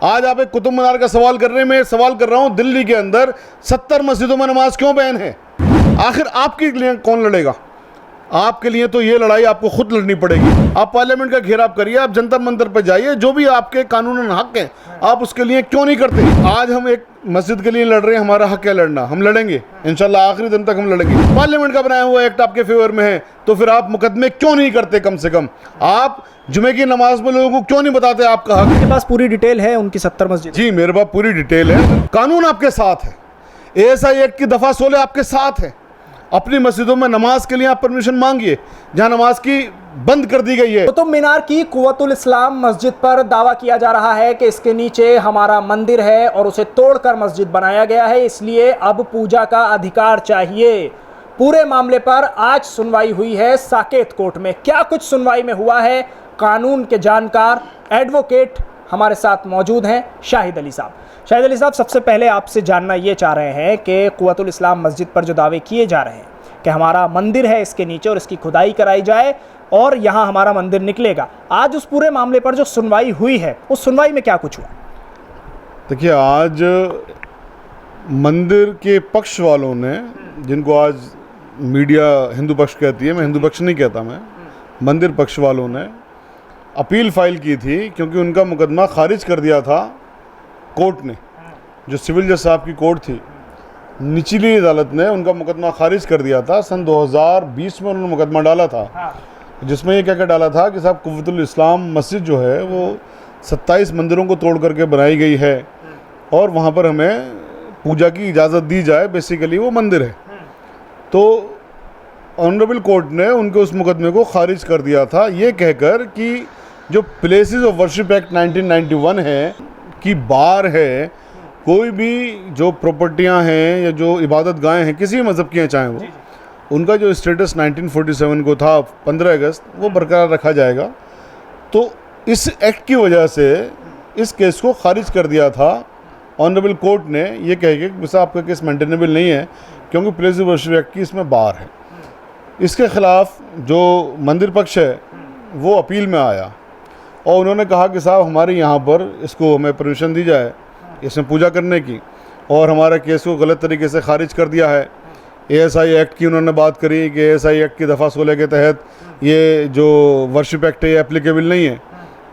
आज आप एक कुतुब मीनार का सवाल कर रहे हैं, मैं सवाल कर रहा हूं दिल्ली के अंदर 70 मस्जिदों में नमाज क्यों बैन है? आखिर आपके लिए कौन लड़ेगा? आपके लिए तो ये लड़ाई आपको खुद लड़नी पड़ेगी। आप पार्लियामेंट का घेराव करिए, आप जनता मंदिर पर जाइए, जो भी आपके कानूनन हक हैं आप उसके लिए क्यों नहीं करते? आज हम एक मस्जिद के लिए लड़ रहे हैं, हमारा हक है लड़ना, हम लड़ेंगे इंशाल्लाह, आखिरी दिन तक हम लड़ेंगे। पार्लियामेंट का बनाया हुआ एक्ट आपके फेवर में है, तो फिर आप मुकदमे क्यों नहीं करते? कम से कम आप जुमे की नमाज में लोगों को क्यों नहीं बताते आपका हक? आपके पास पूरी डिटेल है उनकी 70 मस्जिद? जी मेरे पास पूरी डिटेल है। कानून आपके साथ है, ASI एक्ट की दफ़ा 16 आपके साथ है। अपनी मस्जिदों में नमाज के लिए आप परमिशन मांगिए जहां नमाज की बंद कर दी गई है। कुतुब मीनार की कुव्वतुल इस्लाम मस्जिद पर दावा किया जा रहा है कि इसके नीचे हमारा मंदिर है और उसे तोड़कर मस्जिद बनाया गया है, इसलिए अब पूजा का अधिकार चाहिए। पूरे मामले पर आज सुनवाई हुई है साकेत कोर्ट में। क्या कुछ सुनवाई में हुआ है, कानून के जानकार एडवोकेट हमारे साथ मौजूद हैं, शाहिद अली साहब। शाहिद अली साहब, सबसे पहले आपसे जानना ये चाह रहे हैं कि कुव्वतुल इस्लाम मस्जिद पर जो दावे किए जा रहे हैं कि हमारा मंदिर है इसके नीचे और इसकी खुदाई कराई जाए और यहाँ हमारा मंदिर निकलेगा, आज उस पूरे मामले पर जो सुनवाई हुई है उस सुनवाई में क्या कुछ हुआ? देखिए, आज मंदिर के पक्ष वालों ने, जिनको आज मीडिया हिंदू पक्ष कहती है, मैं हिंदू पक्ष नहीं कहता, मैं मंदिर पक्ष वालों ने अपील फाइल की थी क्योंकि उनका मुकदमा खारिज कर दिया था कोर्ट ने। जो सिविल जज साहब की कोर्ट थी, निचली अदालत ने उनका मुकदमा खारिज कर दिया था। सन 2020 में उन्होंने मुकदमा डाला था, जिसमें ये क्या क्या डाला था कि साहब कुव्वतुल इस्लाम मस्जिद जो है वो 27 मंदिरों को तोड़ करके बनाई गई है और वहाँ पर हमें पूजा की इजाज़त दी जाए, बेसिकली वो मंदिर है। तो ऑनरेबल कोर्ट ने उनके उस मुकदमे को खारिज कर दिया था, ये कहकर कि जो प्लेसेस ऑफ वर्शिप एक्ट 1991 है कि बार है, कोई भी जो प्रॉपर्टियां हैं या जो इबादत गाहें हैं किसी भी मज़हब की हैं चाहे वो, उनका जो स्टेटस 1947 को था 15 अगस्त, वो बरकरार रखा जाएगा। तो इस एक्ट की वजह से इस केस को खारिज कर दिया था ऑनरेबल कोर्ट ने, ये कह के कि आपका केस मेंटेनेबल नहीं है क्योंकि प्लेस ऑफ वर्शिप एक्ट की इसमें बार है। इसके ख़िलाफ़ जो मंदिर पक्ष है वो अपील में आया और उन्होंने कहा कि साहब हमारे यहाँ पर इसको हमें परमिशन दी जाए इसमें पूजा करने की, और हमारे केस को गलत तरीके से खारिज कर दिया है। ASI एक्ट की उन्होंने बात करी कि ASI एक्ट की दफ़ा 16 के तहत ये जो वर्शिप एक्ट है ये एप्लीकेबल नहीं है।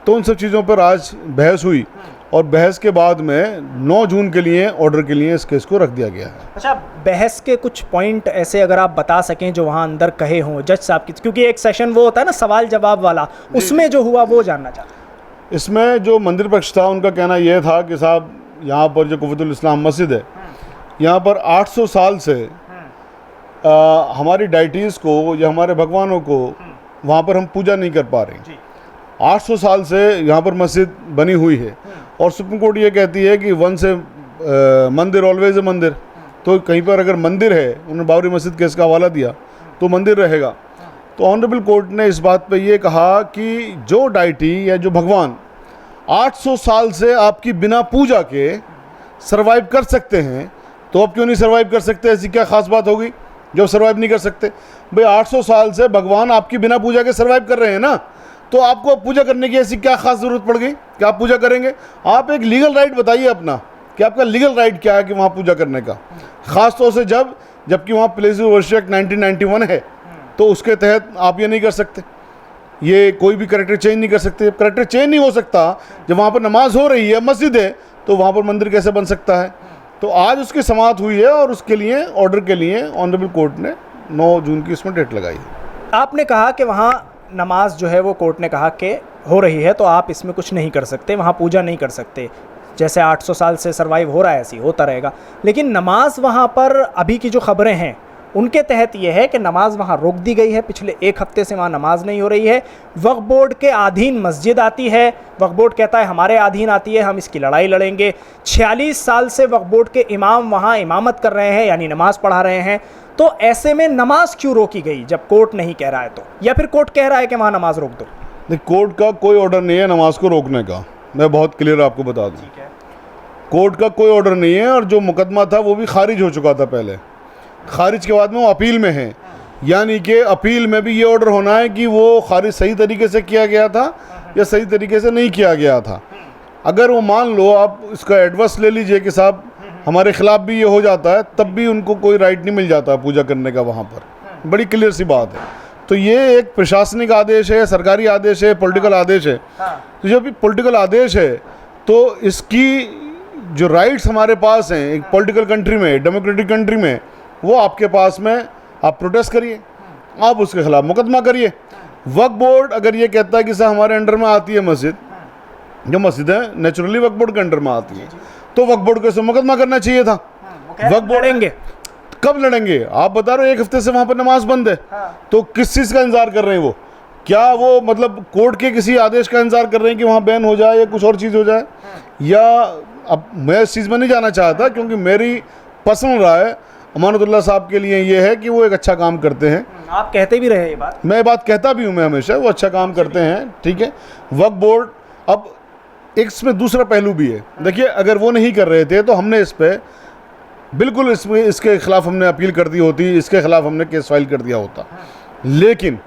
तो उन सब चीज़ों पर आज बहस हुई और बहस के बाद में 9 जून के लिए ऑर्डर के लिए इस केस को रख दिया गया है। अच्छा, बहस के कुछ पॉइंट ऐसे अगर आप बता सकें जो वहाँ अंदर कहे हों जज साहब की, क्योंकि एक सेशन वो होता है ना सवाल जवाब वाला, उसमें जो हुआ वो जानना चाहता हूं। इसमें जो मंदिर पक्ष था उनका कहना यह था कि साहब यहाँ पर जो कुव्वतुल इस्लाम मस्जिद है, यहाँ पर 800 साल से हमारी डाइटीज़ को या हमारे भगवानों को वहाँ पर हम पूजा नहीं कर पा रहे। 800 साल से यहाँ पर मस्जिद बनी हुई है और सुप्रीम कोर्ट ये कहती है कि वंस ए मंदिर ऑलवेज ए मंदिर। तो कहीं पर अगर मंदिर है, उन्होंने बाबरी मस्जिद केस का हवाला दिया, तो मंदिर रहेगा। तो ऑनरेबल कोर्ट ने इस बात पे ये कहा कि जो डाइटी या जो भगवान 800 साल से आपकी बिना पूजा के सर्वाइव कर सकते हैं, तो अब क्यों नहीं सर्वाइव कर सकते? ऐसी क्या ख़ास बात होगी जो सर्वाइव नहीं कर सकते? भाई 800 साल से भगवान आपकी बिना पूजा के सर्वाइव कर रहे हैं ना, तो आपको पूजा करने की ऐसी क्या खास ज़रूरत पड़ गई कि आप पूजा करेंगे? आप एक लीगल राइट बताइए अपना कि आपका लीगल राइट क्या है कि वहाँ पूजा करने का, ख़ास तौर से जबकि वहाँ प्लेस ऑफ वर्शिप एक्ट 1991 है, तो उसके तहत आप ये नहीं कर सकते, ये कोई भी करैक्टर चेंज नहीं कर सकते। करैक्टर चेंज नहीं हो सकता जब वहाँ पर नमाज हो रही है, मस्जिद है, तो वहाँ पर मंदिर कैसे बन सकता है? तो आज उसकी समाअत हुई है और उसके लिए ऑर्डर के लिए ऑनरेबल कोर्ट ने 9 जून की इसमें डेट लगाई है। आपने कहा कि वहाँ नमाज जो है वो कोर्ट ने कहा कि हो रही है, तो आप इसमें कुछ नहीं कर सकते, वहाँ पूजा नहीं कर सकते, जैसे 800 साल से सर्वाइव हो रहा है ऐसे ही होता रहेगा। लेकिन नमाज वहाँ पर अभी की जो खबरें हैं उनके तहत ये है कि नमाज वहाँ रोक दी गई है, पिछले 1 हफ्ते से वहाँ नमाज नहीं हो रही है। वक्फ बोर्ड के अधीन मस्जिद आती है, वक्फ बोर्ड कहता है हमारे अधीन आती है, हम इसकी लड़ाई लड़ेंगे। 46 साल से वक्फ बोर्ड के इमाम वहाँ इमामत कर रहे हैं, यानी नमाज पढ़ा रहे हैं। तो ऐसे में नमाज क्यों रोकी गई जब कोर्ट नहीं कह रहा है? तो या फिर कोर्ट कह रहा है कि वहाँ नमाज रोक दो? नहीं, कोर्ट का कोई ऑर्डर नहीं है नमाज को रोकने का, मैं बहुत क्लियर आपको बता दूँ। कोर्ट का कोई ऑर्डर नहीं है और जो मुकदमा था वो भी खारिज हो चुका था पहले। खारिज के बाद में वो अपील में है, यानी कि अपील में भी ये ऑर्डर होना है कि वो खारिज सही तरीके से किया गया था या सही तरीके से नहीं किया गया था। अगर वो मान लो आप इसका एडवर्स ले लीजिए कि साहब हमारे खिलाफ भी ये हो जाता है, तब भी उनको कोई राइट नहीं मिल जाता पूजा करने का वहाँ पर। बड़ी क्लियर सी बात है। तो ये एक प्रशासनिक आदेश है, सरकारी आदेश है, पॉलिटिकल आदेश है। तो जब भी पॉलिटिकल आदेश है तो इसकी जो राइट्स हमारे पास हैं एक पॉलिटिकल कंट्री में, डेमोक्रेटिक कंट्री में, वो आपके पास में, आप प्रोटेस्ट करिए, आप उसके खिलाफ मुकदमा करिए। वक्फ बोर्ड अगर ये कहता है कि सर हमारे अंडर में आती है मस्जिद, जो मस्जिद है नेचुरली वक्फ बोर्ड के अंडर में आती है, तो वक्फ बोर्ड को मुकदमा करना चाहिए था। वक्फ बोर्ड लड़ेंगे, कब लड़ेंगे? आप बता रहे हो 1 हफ्ते से वहाँ पर नमाज बंद है। तो किस चीज़ का इंतजार कर रहे हैं वो? क्या वो मतलब कोर्ट के किसी आदेश का इंतजार कर रहे हैं कि वहाँ बैन हो जाए या कुछ और चीज़ हो जाए? या अब मैं इस चीज़ में नहीं जाना चाहता, क्योंकि मेरी पर्सनल राय अमानतुल्लाह साहब के लिए ये है कि वो एक अच्छा काम करते हैं। आप कहते भी रहे ये बात, मैं बात कहता भी हूँ, मैं हमेशा वो अच्छा काम करते हैं, ठीक है। वक्फ बोर्ड, अब एक इसमें दूसरा पहलू भी है। देखिए, अगर वो नहीं कर रहे थे तो हमने इस पर बिल्कुल इसके खिलाफ हमने अपील कर दी होती, इसके खिलाफ हमने केस फाइल कर दिया होता। लेकिन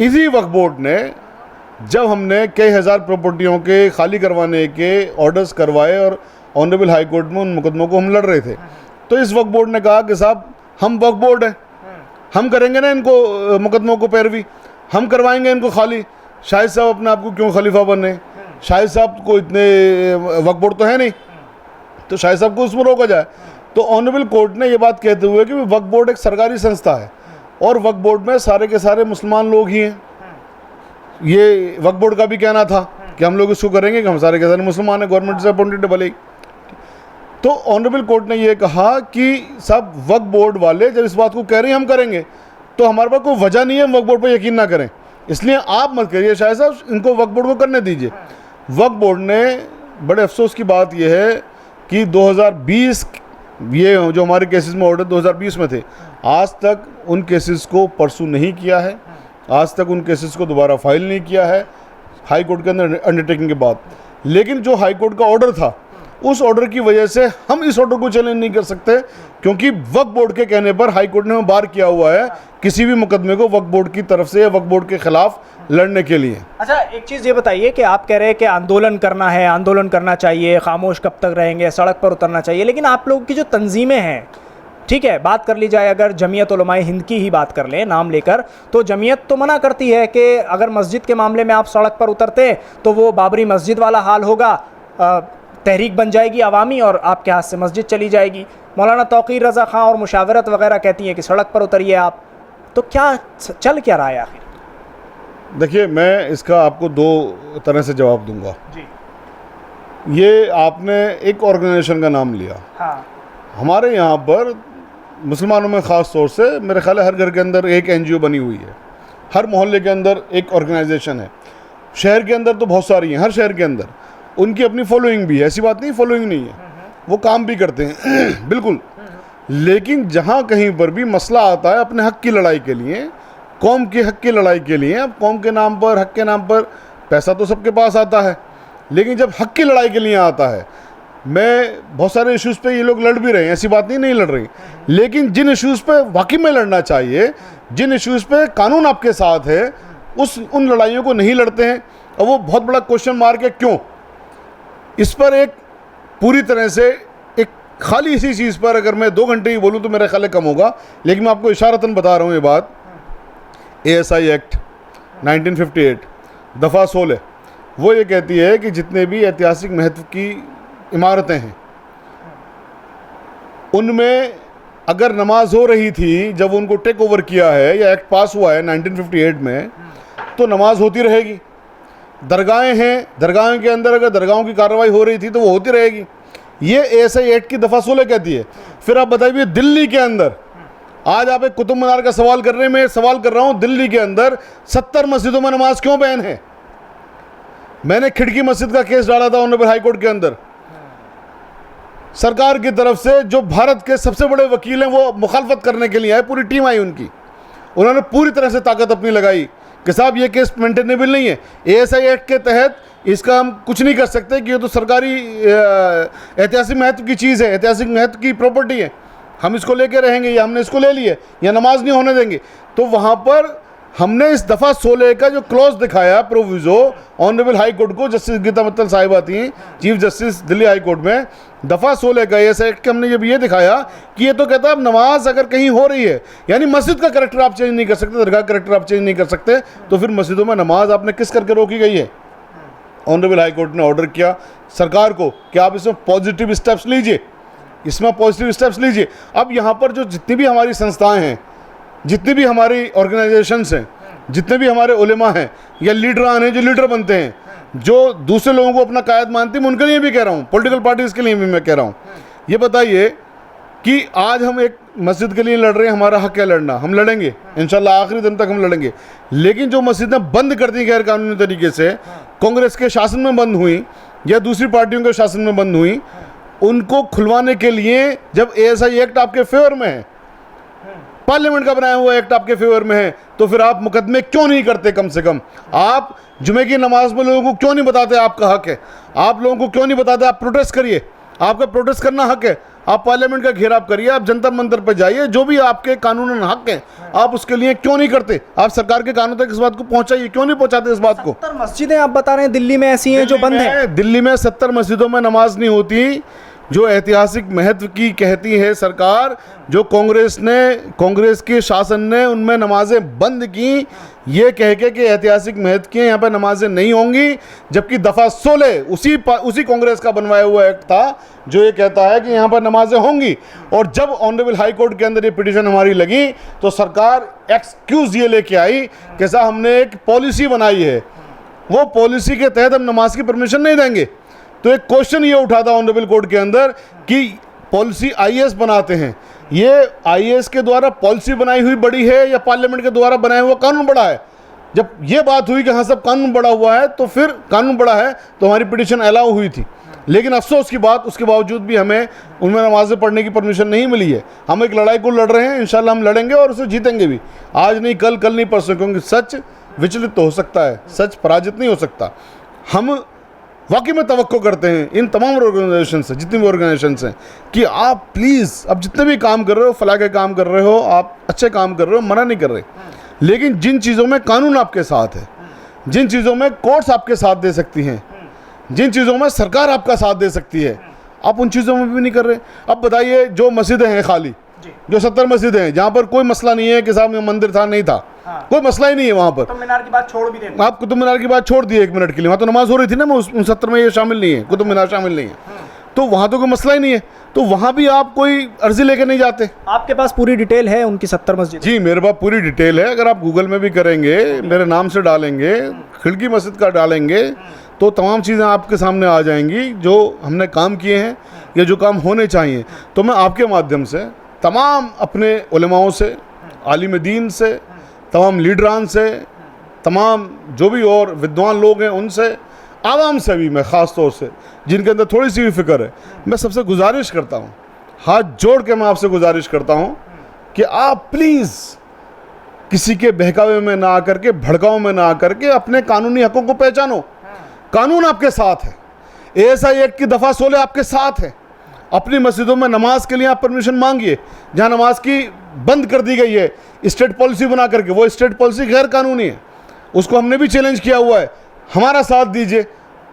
इसी वक्फ बोर्ड ने, जब हमने कई हज़ार प्रॉपर्टियों के खाली करवाने के ऑर्डर्स करवाए और ऑनरेबल हाई कोर्ट में उन मुकदमों को हम लड़ रहे थे, तो इस वक्फ बोर्ड ने कहा कि साहब हम वक्फ बोर्ड हैं, हम करेंगे ना इनको मुकदमों को पैरवी, हम करवाएंगे इनको खाली। शाहिद साहब अपने आप को क्यों खलीफा बने? शाहिद साहब को इतने वक्फ बोर्ड तो है नहीं, तो शाहिद साहब को उसमें रोका जाए। तो ऑनरेबल कोर्ट ने ये बात कहते हुए कि वक्फ बोर्ड एक सरकारी संस्था है और वक्फ बोर्ड में सारे के सारे मुसलमान लोग ही हैं। ये वक्फ बोर्ड का भी कहना था कि हम लोग इसको करेंगे कि हम सारे के सारे मुसलमान हैं, गवर्नमेंट से अपॉइंटेड भले ही। तो ऑनरेबल कोर्ट ने ये कहा कि सब वक्फ बोर्ड वाले जब इस बात को कह रहे हैं हम करेंगे, तो हमारे पास कोई वजह नहीं है हम वक्फ बोर्ड पर यकीन ना करें, इसलिए आप मत करिए शायद साहब, इनको वक्फ बोर्ड को करने दीजिए। वक्फ बोर्ड ने, बड़े अफसोस की बात यह है कि 2020 ये जो हमारे केसेस में ऑर्डर 2020 में थे, आज तक उन केसेस को परसू नहीं किया है, आज तक उन केसेस को दोबारा फाइल नहीं किया है हाई कोर्ट के अंदर अंडरटेकिंग के बाद। लेकिन जो हाई कोर्ट का ऑर्डर था, उस ऑर्डर की वजह से हम इस ऑर्डर को चैलेंज नहीं कर सकते, क्योंकि वक्फ बोर्ड के कहने पर हाई कोर्ट ने हमें बार किया हुआ है किसी भी मुकदमे को वक्फ बोर्ड की तरफ से या वक्फ बोर्ड के खिलाफ लड़ने के लिए। अच्छा, एक चीज़ ये बताइए कि आप कह रहे हैं कि आंदोलन करना है, आंदोलन करना चाहिए, खामोश कब तक रहेंगे, सड़क पर उतरना चाहिए, लेकिन आप लोगों की जो तंजीमें हैं, ठीक है, बात कर ली जाए, अगर जमीयत उलमाए हिंद की ही बात कर लें नाम लेकर, तो जमीयत तो मना करती है कि अगर मस्जिद के मामले में आप सड़क पर उतरते तो वो बाबरी मस्जिद वाला हाल होगा, तहरीक बन जाएगी अवामी और आपके हाथ से मस्जिद चली जाएगी। मौलाना तौक़ीर रज़ा ख़ान और मुशावरत वगैरह कहती हैं कि सड़क पर उतरिए आप। तो क्या चल क्या रहा है आखिर? देखिए, मैं इसका आपको 2 तरह से जवाब दूंगा जी। ये आपने एक ऑर्गेनाइजेशन का नाम लिया। हाँ। हमारे यहाँ पर मुसलमानों में ख़ास तौर से मेरे ख्याल है हर घर के अंदर एक NGO बनी हुई है, हर मोहल्ले के अंदर एक ऑर्गेनाइजेशन है, शहर के अंदर तो बहुत सारी हैं, हर शहर के अंदर उनकी अपनी फॉलोइंग भी है, ऐसी बात नहीं फॉलोइंग नहीं है, वो काम भी करते हैं बिल्कुल। लेकिन जहाँ कहीं पर भी मसला आता है अपने हक़ की लड़ाई के लिए, कौम के हक़ की लड़ाई के लिए, अब कौम के नाम पर, हक़ के नाम पर पैसा तो सबके पास आता है, लेकिन जब हक़ की लड़ाई के लिए आता है, मैं बहुत सारे इश्यूज़ पे ये लोग लड़ भी रहे हैं, ऐसी बात नहीं लड़ रही, लेकिन जिन इश्यूज़ पे वाकई में लड़ना चाहिए, जिन इश्यूज़ पे कानून आपके साथ है, उन लड़ाइयों को नहीं लड़ते हैं। और वो बहुत बड़ा क्वेश्चन मार्क है, क्यों? इस पर एक पूरी तरह से एक खाली इसी चीज़ पर अगर मैं 2 घंटे ही बोलूँ तो मेरा ख्याल कम होगा, लेकिन मैं आपको इशारतन बता रहा हूँ ये बात। ASI एक्ट 1958 दफ़ा 16 वो ये कहती है कि जितने भी ऐतिहासिक महत्व की इमारतें हैं उनमें अगर नमाज हो रही थी जब उनको टेक ओवर किया है या एक्ट पास हुआ है 1958 में, तो नमाज होती रहेगी। दरगाहें हैं, दरगाहों के अंदर अगर दरगाहों की कार्रवाई हो रही थी तो वो होती रहेगी। ये ASI एक्ट की दफ़ा 16 कहती है। फिर आप बताइए दिल्ली के अंदर, आज आप एक कुतुब मीनार का सवाल कर रहे हैं, मैं सवाल कर रहा हूँ दिल्ली के अंदर 70 मस्जिदों में नमाज क्यों बैन है? मैंने खिड़की मस्जिद का केस डाला था ऑनरेबल हाई कोर्ट के अंदर, सरकार की तरफ से जो भारत के सबसे बड़े वकील हैं वो मुखालफत करने के लिए आए, पूरी टीम आई उनकी, उन्होंने पूरी तरह से ताकत अपनी लगाई कि साहब ये केस मेंटेनेबल नहीं है, ASI एक्ट के तहत इसका हम कुछ नहीं कर सकते कि ये तो सरकारी ऐतिहासिक महत्व की चीज़ है, ऐतिहासिक महत्व की प्रॉपर्टी है, हम इसको लेके रहेंगे या हमने इसको ले लिया या नमाज नहीं होने देंगे। तो वहाँ पर हमने इस दफ़ा 16 का जो क्लॉज दिखाया प्रोविजो ऑनरेबल हाई कोर्ट को, जस्टिस गीता मित्तल साहिबा थी chief justice Delhi high court में, दफ़ा 16 का ऐसा एक्ट हमने जब ये दिखाया कि ये तो कहता है अब नमाज अगर कहीं हो रही है, यानी मस्जिद का करेक्टर आप चेंज नहीं कर सकते, दरगाह करेक्टर आप चेंज नहीं कर सकते, तो फिर मस्जिदों में नमाज आपने किस करके रोकी गई है? ऑनरेबल हाई कोर्ट ने ऑर्डर किया सरकार को कि आप इसमें पॉजिटिव स्टेप्स लीजिए, इसमें पॉजिटिव स्टेप्स लीजिए। अब यहाँ पर जो जितनी भी हमारी संस्थाएं हैं, जितनी भी हमारी ऑर्गेनाइजेशंस हैं, जितने भी हमारे उलेमा हैं या लीडरान हैं जो लीडर बनते हैं, जो दूसरे लोगों को अपना कायद मानते हैं, उनके लिए भी कह रहा हूँ, पॉलिटिकल पार्टीज़ के लिए भी मैं कह रहा हूँ, ये बताइए कि आज हम एक मस्जिद के लिए लड़ रहे हैं, हमारा हक है लड़ना, हम लड़ेंगे इंशाल्लाह, आखिरी दिन तक हम लड़ेंगे। लेकिन जो मस्जिदें बंद कर दी गैर कानूनी तरीके से, कांग्रेस के शासन में बंद हुई या दूसरी पार्टियों के शासन में बंद हुई, उनको खुलवाने के लिए जब ASI एक्ट आपके फेवर में है, पार्लियामेंट का बनाया हुआ एक्ट आपके फेवर में है, तो फिर आप मुकदमे क्यों नहीं करते? कम से कम आप जुमे की नमाज में लोगों को क्यों नहीं बताते आपका हक है? आप लोगों को क्यों नहीं बताते आप प्रोटेस्ट करिए, आपका प्रोटेस्ट करना हक है, आप पार्लियामेंट का घेराव करिए, आप जंतर मंतर पर जाइए, जो भी आपके कानूनन हक है आप उसके लिए क्यों नहीं करते? आप सरकार के कानून तक इस बात को पहुंचाइए, क्यों नहीं पहुंचाते इस बात को? 70 मस्जिदें आप बता रहे हैं दिल्ली में ऐसी हैं जो बंद हैं। दिल्ली में 70 मस्जिदों में नमाज नहीं होती, जो ऐतिहासिक महत्व की कहती है सरकार, जो कांग्रेस के शासन ने उनमें नमाजें बंद की, ये कह के कि ऐतिहासिक महत्व की यहाँ पर नमाजें नहीं होंगी, जबकि दफ़ा 16 उसी कांग्रेस का बनवाया हुआ एक्ट था जो ये कहता है कि यहाँ पर नमाजें होंगी। और जब ऑनरेबल हाई कोर्ट के अंदर ये पिटीशन हमारी लगी तो सरकार एक्सक्यूज़ ये लेके आई कि साहब हमने एक पॉलिसी बनाई है, वो पॉलिसी के तहत हम नमाज की परमिशन नहीं देंगे। तो एक क्वेश्चन ये उठा था ऑनरेबल कोर्ट के अंदर कि पॉलिसी IAS बनाते हैं, ये IAS के द्वारा पॉलिसी बनाई हुई बड़ी है या पार्लियामेंट के द्वारा बनाया हुआ कानून बड़ा है? जब ये बात हुई कि हाँ सब कानून बड़ा हुआ है, तो फिर कानून बड़ा है तो हमारी पिटीशन अलाउ हुई थी। लेकिन अफसोस की बात, उसके बावजूद भी हमें उनमें नमाज़ें पढ़ने की परमिशन नहीं मिली है। हम एक लड़ाई को लड़ रहे हैं, इंशाल्लाह हम लड़ेंगे और उसे जीतेंगे भी, आज नहीं कल, कल नहीं परसों, क्योंकि सच विचलित तो हो सकता है, सच पराजित नहीं हो सकता। हम वाकई में तवक्को करते हैं इन तमाम ऑर्गेनाइजेशन से, जितनी भी ऑर्गेनाइजेशन हैं, कि आप प्लीज़ अब जितने भी काम कर रहे हो, फलाह के काम कर रहे हो, आप अच्छे काम कर रहे हो, मना नहीं कर रहे, लेकिन जिन चीज़ों में कानून आपके साथ है, जिन चीज़ों में कोर्ट्स आपके साथ दे सकती हैं, जिन चीज़ों में सरकार आपका साथ दे सकती है, आप उन चीज़ों में भी नहीं कर रहे। अब बताइए, जो मस्जिदें हैं खाली, जो 70 मस्जिदें हैं जहाँ पर कोई मसला नहीं है कि साहब में मंदिर था नहीं था, कोई मसला ही नहीं है वहाँ पर। कुतुब मीनार की बात छोड़ भी दें, आप कुतुब मीनार की बात छोड़ दिए 1 मिनट के लिए, वहाँ तो नमाज हो रही थी ना, उन 70 में ये शामिल नहीं है, कुतुब मीनार शामिल नहीं है, तो वहाँ तो कोई मसला ही नहीं है, तो वहाँ भी आप कोई अर्जी लेके नहीं जाते। आपके पास पूरी डिटेल है उनकी 70 मस्जिद? जी मेरे पास पूरी डिटेल है, अगर आप गूगल में भी करेंगे, मेरे नाम से डालेंगे, खिड़की मस्जिद का डालेंगे, तो तमाम चीज़ें आपके सामने आ जाएंगी जो हमने काम किए हैं या जो काम होने चाहिए। तो मैं आपके माध्यम से तमाम अपने उलेमाओं से, आलिम दीन से, तमाम लीडरान से, तमाम जो भी और विद्वान लोग हैं उनसे, आवाम से भी मैं ख़ास तौर से जिनके अंदर थोड़ी सी भी फ़िक्र है, मैं सबसे गुजारिश करता हूँ, हाथ जोड़ के मैं आपसे गुजारिश करता हूँ कि आप प्लीज़ किसी के बहकावे में ना आकर के, भड़काव में ना आकर के अपने कानूनी हकों को पहचानो। कानून आपके साथ है, ASI एक्ट की दफ़ा 16 आपके साथ है। अपनी मस्जिदों में नमाज के लिए आप परमिशन मांगिए, जहाँ नमाज की बंद कर दी गई है स्टेट पॉलिसी बना करके, वो स्टेट पॉलिसी गैर कानूनी है, उसको हमने भी चैलेंज किया हुआ है। हमारा साथ दीजिए,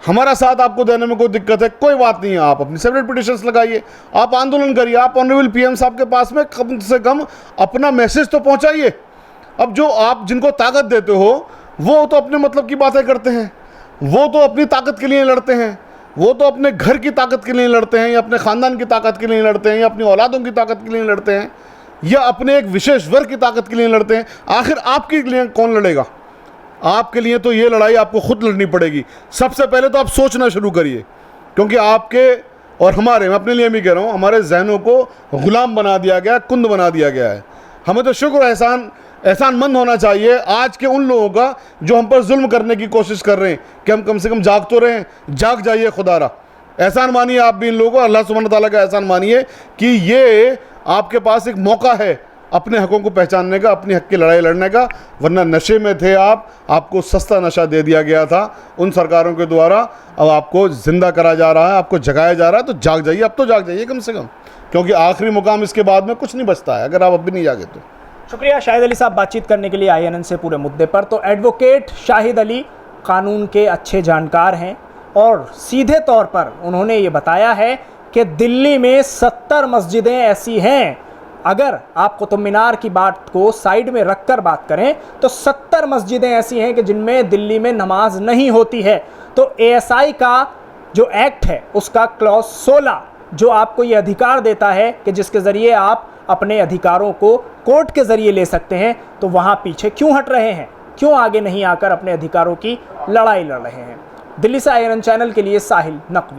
हमारा साथ आपको देने में कोई दिक्कत है, कोई बात नहीं है, आप अपनी सेपरेट पिटिशंस लगाइए, आप आंदोलन करिए, आप ऑनरेबल PM साहब के पास में कम से कम अपना मैसेज तो पहुँचाइए। अब जो आप जिनको ताकत देते हो वो तो अपने मतलब की बातें करते हैं, वो तो अपनी ताकत के लिए लड़ते हैं, वो तो अपने घर की ताकत के लिए लड़ते हैं, या अपने ख़ानदान की ताकत के लिए लड़ते हैं, या अपनी औलादों की ताकत के लिए लड़ते हैं, या अपने एक विशेष वर्ग की ताकत के लिए लड़ते हैं। आखिर आपके लिए कौन लड़ेगा? आपके लिए तो ये लड़ाई आपको खुद लड़नी पड़ेगी। सबसे पहले तो आप सोचना शुरू करिए, क्योंकि आपके और हमारे, मैं अपने लिए भी कह रहा हूँ, हमारे जहनों को गुलाम बना दिया गया, कुंद बना दिया गया है। हमें तो शुक्र एहसानमंद होना चाहिए आज के उन लोगों का जो हम पर जुल्म करने की कोशिश कर रहे हैं, कि हम कम से कम जाग तो रहे हैं। जाग जाइए, खुदारा एहसान मानिए आप भी इन लोगों को, अल्लाह सुब्हानहू तआला का एहसान मानिए कि ये आपके पास एक मौका है अपने हकों को पहचानने का, अपनी हक की लड़ाई लड़ने का। वरना नशे में थे आप, आपको सस्ता नशा दे दिया गया था उन सरकारों के द्वारा, अब आपको ज़िंदा करा जा रहा है, आपको जगाया जा रहा है। तो जाग जाइए, अब तो जाग जाइए कम से कम, क्योंकि आखिरी मुकाम इसके बाद में कुछ नहीं बचता है अगर आप अब भी नहीं जागे तो। शुक्रिया शाहिद अली साहब बातचीत करने के लिए INN से पूरे मुद्दे पर। तो एडवोकेट शाहिद अली कानून के अच्छे जानकार हैं और सीधे तौर पर उन्होंने ये बताया है कि दिल्ली में 70 मस्जिदें ऐसी हैं, अगर आप कुतुब मीनार की बात को साइड में रखकर बात करें तो 70 मस्जिदें ऐसी हैं कि जिनमें दिल्ली में नमाज नहीं होती है। तो ASI का जो एक्ट है उसका क्लॉज 16 जो आपको ये अधिकार देता है कि जिसके ज़रिए आप अपने अधिकारों को कोर्ट के ज़रिए ले सकते हैं, तो वहाँ पीछे क्यों हट रहे हैं, क्यों आगे नहीं आकर अपने अधिकारों की लड़ाई लड़ रहे हैं। दिल्ली से INN चैनल के लिए साहिल नकवी।